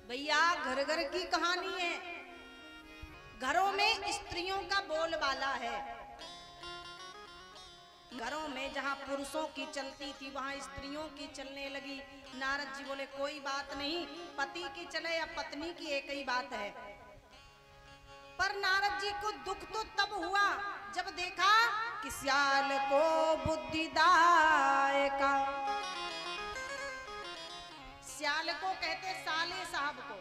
भैया घर घर की कहानी है। घरों में स्त्रियों का बोलबाला है। घरों में जहां पुरुषों की चलती थी वहां स्त्रियों की चलने लगी। नारद जी बोले कोई बात नहीं, पति की चले या पत्नी की एक ही बात है। पर नारद जी को दुख तो तब हुआ जब देखा कि सियाल को बुद्धिदायका, सियाल को कहते साले साहब को।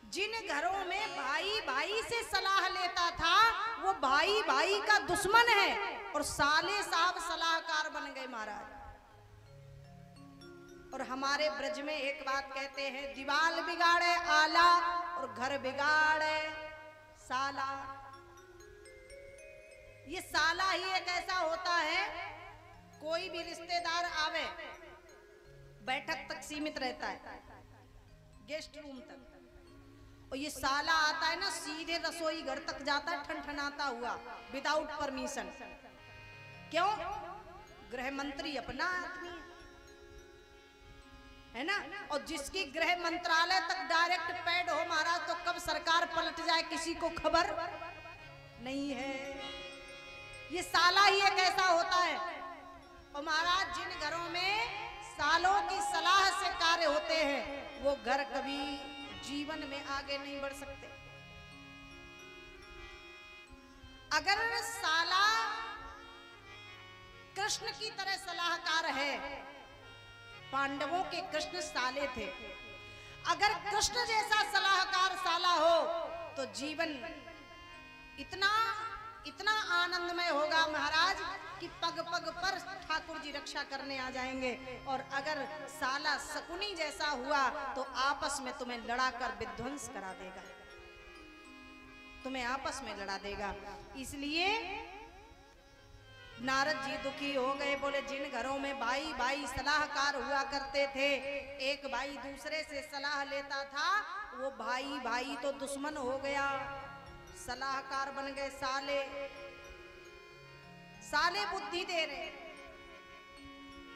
जिन घरों में भाई भाई से सलाह लेता था वो भाई भाई का दुश्मन है और साले साहब सलाहकार बन गए महाराज। और हमारे ब्रज में एक बात कहते हैं, दीवाल बिगाड़े आला और घर बिगाड़े साला। ये साला ही एक ऐसा होता है, कोई भी रिश्तेदार आवे बैठक तक सीमित रहता है, गेस्ट रूम तक, और ये साला आता है ना सीधे रसोई घर तक जाता है ठनठनाता हुआ विदाउट परमिशन। क्यों? गृह मंत्री अपना आदमी है ना, और जिसकी गृह मंत्रालय तक डायरेक्ट पैड हो महाराज, तो कब सरकार पलट जाए किसी को खबर नहीं है। ये साला ही एक ऐसा होता है। और महाराज जिन घरों में सालों की सलाह से कार्य होते हैं वो घर कभी जीवन में आगे नहीं बढ़ सकते। अगर साला कृष्ण की तरह सलाहकार है, पांडवों के कृष्ण साले थे, अगर कृष्ण जैसा सलाहकार साला हो तो जीवन इतना इतना आनंदमय होगा महाराज कि पग पग पर ठाकुर जी रक्षा करने आ जाएंगे। और अगर साला शकुनी जैसा हुआ तो आपस में तुम्हें लड़ाकर विध्वंस करा देगा, तुम्हें आपस में लड़ा देगा। इसलिए नारद जी दुखी हो गए, बोले जिन घरों में भाई भाई सलाहकार हुआ करते थे, एक भाई दूसरे से सलाह लेता था, वो भाई भाई तो दुश्मन हो गया, सलाहकार बन गए साले। साले बुद्धि दे रहे।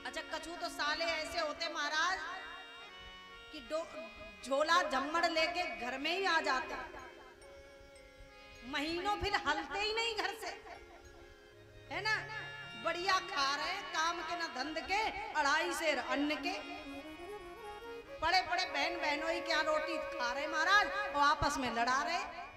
अच्छा कछु तो साले ऐसे होते महाराज कि झोला झम्मड़ लेके घर में ही आ जाते, महीनों फिर हलते ही नहीं घर से, है ना। बढ़िया खा रहे, काम के ना धंध के, अढ़ाई सेर अन्न के, पड़े पड़े बहन बहनों ही क्या रोटी खा रहे महाराज और आपस में लड़ा रहे।